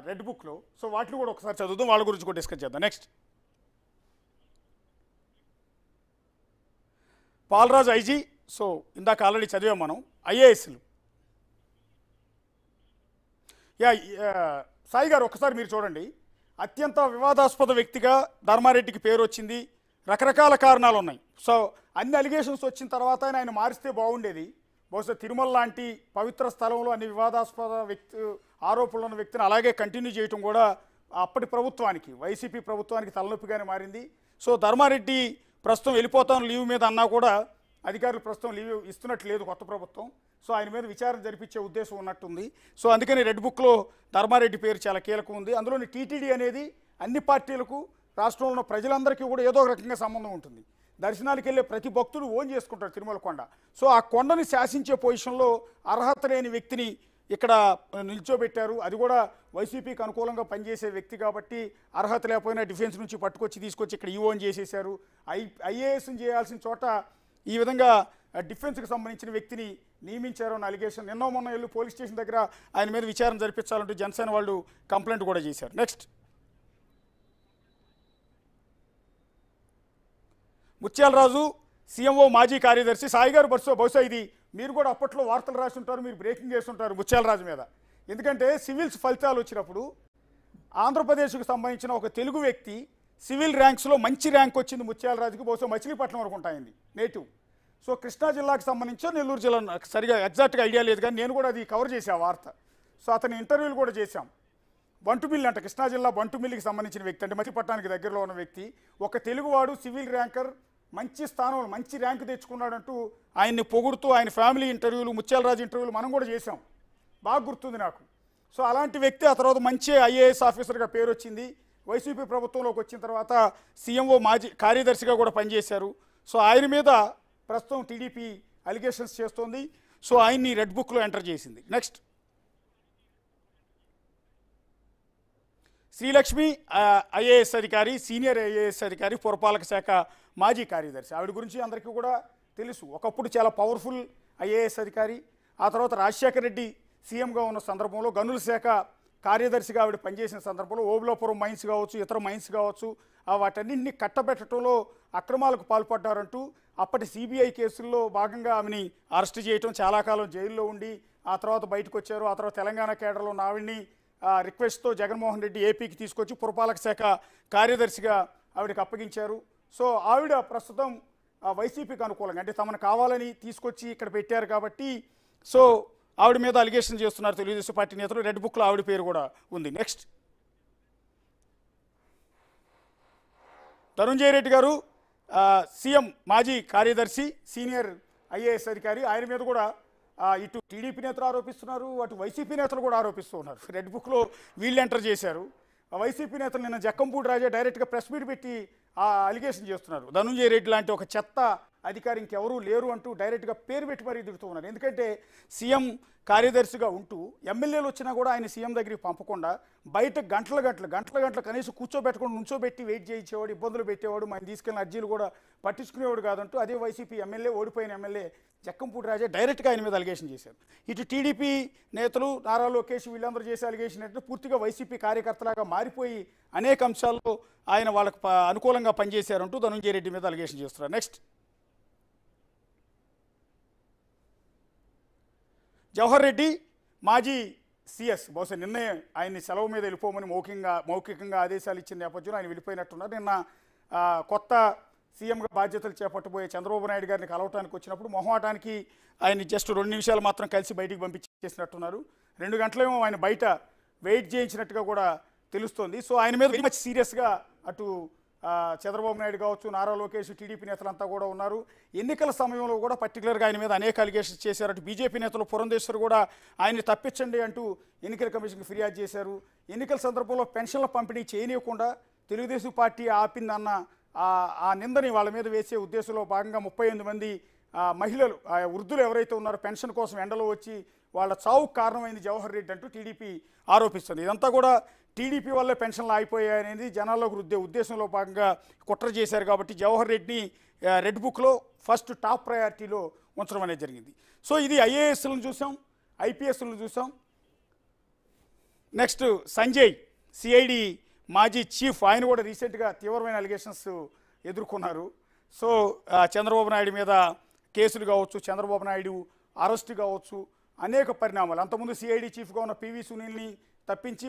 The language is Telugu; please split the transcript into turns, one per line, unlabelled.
రెడ్ బుక్లో. సో వాటిని కూడా ఒకసారి చదువుదాం, వాళ్ళ గురించి కూడా డిస్కస్ చేద్దాం. Next, Paulraj IG. సో ఇందాక ఆల్రెడీ చదివాం మనం. ఐఏఎస్లు సాయి గారు ఒకసారి మీరు చూడండి. అత్యంత వివాదాస్పద వ్యక్తిగా ధర్మారెడ్డికి పేరు వచ్చింది. రకరకాల కారణాలు ఉన్నాయి. సో అన్ని అలిగేషన్స్ వచ్చిన తర్వాత ఆయన మారిస్తే బాగుండేది. బహుశా తిరుమల లాంటి పవిత్ర స్థలంలో అన్ని వివాదాస్పద ఆరోపణలు ఉన్న వ్యక్తిని అలాగే కంటిన్యూ చేయటం కూడా అప్పటి ప్రభుత్వానికి, వైసీపీ ప్రభుత్వానికి తలనొప్పిగానే మారింది. సో ధర్మారెడ్డి ప్రస్తుతం వెళ్ళిపోతాను లీవ్ మీద అన్నా కూడా అధికారులు ప్రస్తుతం లీవ్ ఇస్తున్నట్టు లేదు కొత్త ప్రభుత్వం. సో ఆయన మీద విచారణ జరిపించే ఉద్దేశం ఉన్నట్టుంది. సో అందుకని రెడ్ బుక్లో ధర్మారెడ్డి పేరు చాలా కీలకం ఉంది. అందులోని టీటీడీ అనేది అన్ని పార్టీలకు, రాష్ట్రంలో ఉన్న ప్రజలందరికీ కూడా ఏదో ఒక రకంగా సంబంధం ఉంటుంది. దర్శనానికి వెళ్ళే ప్రతి భక్తుడు ఓన్ చేసుకుంటారు తిరుమల కొండ. సో ఆ కొండని శాసించే పొజిషన్లో అర్హత లేని వ్యక్తిని ఇక్కడ నిల్చోబెట్టారు. అది కూడా వైసీపీకి అనుకూలంగా పనిచేసే వ్యక్తి కాబట్టి అర్హత లేకపోయినా డిఫెన్స్ నుంచి పట్టుకొచ్చి తీసుకొచ్చి ఇక్కడ ఈఓన్ చేసేశారు. ఐఏఎస్ని చేయాల్సిన చోట ఈ విధంగా డిఫెన్స్కి సంబంధించిన వ్యక్తిని నియమించారు అన్న అలిగేషన్. నిన్న మొన్న వెళ్ళి పోలీస్ స్టేషన్ దగ్గర ఆయన మీద విచారణ జరిపించాలంటూ జనసేన వాళ్ళు కంప్లైంట్ కూడా చేశారు. నెక్స్ట్, ముత్యాలరాజు సీఎంఓ మాజీ కార్యదర్శి. సాయి గారు బహుశా ఇది మీరు కూడా అప్పట్లో వార్తలు రాసి ఉంటారు, మీరు బ్రేకింగ్ చేస్తుంటారు ముత్యాలరాజు మీద. ఎందుకంటే సివిల్స్ ఫలితాలు వచ్చినప్పుడు ఆంధ్రప్రదేశ్కు సంబంధించిన ఒక తెలుగు వ్యక్తి సివిల్ ర్యాంక్స్లో మంచి ర్యాంక్ వచ్చింది ముత్యాలరాజుకి. బహుశా మచిలీపట్నం వరకు ఉంటాయింది నేటివ్. సో కృష్ణా జిల్లాకు సంబంధించి నెల్లూరు జిల్లా సరిగా ఎగ్జాక్ట్గా ఐడియా లేదు, కానీ నేను కూడా అది కవర్ చేసే ఆ వార్త. సో అతని ఇంటర్వ్యూలు కూడా చేశాం. బంటుమిల్లి అంట, కృష్ణా జిల్లా బంటుమిల్లికి సంబంధించిన వ్యక్తి, అంటే మచిలీపట్నానికి దగ్గరలో ఉన్న వ్యక్తి, ఒక తెలుగువాడు సివిల్ ర్యాంకర్, మంచి స్థానంలో మంచి ర్యాంక్ తెచ్చుకున్నాడంటూ ఆయన్ని పొగుడుతూ ఆయన ఫ్యామిలీ ఇంటర్వ్యూలు, ముత్యాలరాజు ఇంటర్వ్యూలు మనం కూడా చేశాం, బాగా గుర్తుంది నాకు. సో అలాంటి వ్యక్తి ఆ తర్వాత మంచి ఐఏఎస్ ఆఫీసర్గా పేరు వచ్చింది. వైసీపీ ప్రభుత్వంలోకి వచ్చిన తర్వాత సీఎంఓ మాజీ కార్యదర్శిగా కూడా పనిచేశారు. సో ఆయన మీద ప్రస్తుతం టీడీపీ అలిగేషన్స్ చేస్తోంది. సో ఆయన్ని రెడ్ బుక్లో ఎంటర్ చేసింది. నెక్స్ట్, శ్రీలక్ష్మి ఐఏఎస్ అధికారి, సీనియర్ ఐఏఎస్ అధికారి, పురపాలక శాఖ మాజీ కార్యదర్శి. ఆవిడ గురించి అందరికీ కూడా తెలుసు. ఒకప్పుడు చాలా పవర్ఫుల్ ఐఏఎస్ అధికారి. ఆ తర్వాత రాజశేఖర రెడ్డి సీఎంగా ఉన్న సందర్భంలో గనుల శాఖ కార్యదర్శిగా ఆవిడ పనిచేసిన సందర్భంలో ఓబులాపురం మైన్స్ కావచ్చు, ఇతర మైన్స్ కావచ్చు, వాటన్నింటినీ కట్టబెట్టడంలో అక్రమాలకు పాల్పడ్డారంటూ అప్పటి సిబిఐ కేసుల్లో భాగంగా ఆమెని అరెస్ట్ చేయటం, చాలా కాలం జైల్లో ఉండి ఆ తర్వాత బయటకు వచ్చారు. ఆ తర్వాత తెలంగాణ కేడర్లో ఉన్న ఆవిడ్ని రిక్వెస్ట్తో జగన్మోహన్ రెడ్డి ఏపీకి తీసుకొచ్చి పురపాలక శాఖ కార్యదర్శిగా ఆవిడకి అప్పగించారు. సో ఆవిడ ప్రస్తుతం వైసీపీకి అనుకూలంగా, అంటే తమను కావాలని తీసుకొచ్చి ఇక్కడ పెట్టారు కాబట్టి సో ఆవిడ మీద అలిగేషన్ చేస్తున్నారు తెలుగుదేశం పార్టీ నేతలు. రెడ్ బుక్లో ఆవిడ పేరు కూడా ఉంది. నెక్స్ట్, ధనుంజయ రెడ్డి గారు సీఎం మాజీ కార్యదర్శి, సీనియర్ ఐఏఎస్ అధికారి. ఆయన మీద కూడా ఇటు టీడీపీ నేతలు ఆరోపిస్తున్నారు, అటు వైసీపీ నేతలు కూడా ఆరోపిస్తూ ఉన్నారు. రెడ్ బుక్లో వీళ్ళు ఎంటర్ చేశారు. వైసీపీ నేతలు నిన్న జక్కంపూడి రాజా డైరెక్ట్గా ప్రెస్ మీట్ పెట్టి అలిగేషన్ చేస్తున్నారు. ధనుంజయ రెడ్డి లాంటి ఒక చెత్త అధికారి ఇంకెవరూ లేరు అంటూ డైరెక్ట్గా పేరు పెట్టి మరీ దిగుతూ ఉన్నారు. ఎందుకంటే సీఎం కార్యదర్శిగా ఉంటూ ఎమ్మెల్యేలు వచ్చినా కూడా ఆయన సీఎం దగ్గరికి పంపకుండా బయట గంటల కనీసం కూర్చోబెట్టకుండా నుంచోబెట్టి వెయిట్ చేయించేవాడు, ఇబ్బందులు పెట్టేవాడు, మనం తీసుకెళ్ళిన అర్జీలు కూడా పట్టించుకునేవాడు కాదంటూ అదే వైసీపీ ఎమ్మెల్యే, ఓడిపోయిన ఎమ్మెల్యే జక్కంపూడి రాజా డైరెక్ట్గా ఆయన మీద అలిగేషన్ చేశారు. ఇటు టీడీపీ నేతలు నారా లోకేష్ వీళ్ళందరూ చేసే అలిగేషన్ ఏంటంటే పూర్తిగా వైసీపీ కార్యకర్తలాగా మారిపోయి అనేక అంశాల్లో ఆయన వాళ్ళకు అనుకూలంగా పనిచేశారంటూ ధనుంజయ రెడ్డి మీద అలిగేషన్ చేస్తున్నారు. నెక్స్ట్, జవహర్ రెడ్డి మాజీ సిఎస్. బహుశా నిన్నే ఆయన్ని సెలవు మీద వెళ్ళిపోమని మౌఖికంగా ఆదేశాలు ఇచ్చిన నేపథ్యంలో ఆయన వెళ్ళిపోయినట్టున్నారు. నిన్న కొత్త సీఎంగా బాధ్యతలు చేపట్టబోయే చంద్రబాబు నాయుడు గారిని కలవటానికి వచ్చినప్పుడు మొహమాటానికి ఆయన జస్ట్ 2 నిమిషాలు మాత్రం కలిసి బయటికి పంపించేసినట్టున్నారు. 2 గంటలేమో ఆయన బయట వెయిట్ చేయించినట్టుగా కూడా తెలుస్తోంది. సో ఆయన మీద వెరీ మచ్ సీరియస్గా అటు చంద్రబాబు నాయుడు కావచ్చు, నారా లోకేష్, టీడీపీ నేతలంతా కూడా ఉన్నారు. ఎన్నికల సమయంలో కూడా పర్టికులర్గా ఆయన మీద అనేక అలిగేషన్స్ చేశారు. అటు బీజేపీ నేతలు పురంధేశ్వర్ కూడా ఆయన్ని తప్పించండి అంటూ ఎన్నికల కమిషన్కి ఫిర్యాదు చేశారు. ఎన్నికల సందర్భంలో పెన్షన్ల పంపిణీ చేయనీయకుండా తెలుగుదేశం పార్టీ ఆపిందన్న ఆ నిందని వాళ్ళ మీద వేసే ఉద్దేశంలో భాగంగా 38 మంది మహిళలు, వృద్ధులు ఎవరైతే ఉన్నారో పెన్షన్ కోసం ఎండలో వచ్చి వాళ్ళ చావుకు కారణమైంది జవహర్ రెడ్డి అంటూ టీడీపీ ఆరోపిస్తుంది. ఇదంతా కూడా టీడీపీ వల్లే పెన్షన్లు అయిపోయాయనేది జనాల్లోకి రుద్దే ఉద్దేశంలో భాగంగా కుట్ర చేశారు. కాబట్టి జవహర్ రెడ్డిని రెడ్ బుక్లో ఫస్ట్ టాప్ ప్రయారిటీలో ఉంచడం అనేది జరిగింది. సో ఇది ఐఏఎస్లను చూసాం, ఐపీఎస్లను చూసాం. నెక్స్ట్ సంజయ్, సిఐడి మాజీ చీఫ్, ఆయన కూడా రీసెంట్గా తీవ్రమైన అలిగేషన్స్ ఎదుర్కొన్నారు. సో చంద్రబాబు నాయుడు మీద కేసులు కావచ్చు, చంద్రబాబు నాయుడు అరెస్ట్ కావచ్చు, అనేక పరిణామాలు. అంతకుముందు సిఐడి చీఫ్గా ఉన్న పివి సునీల్ని తప్పించి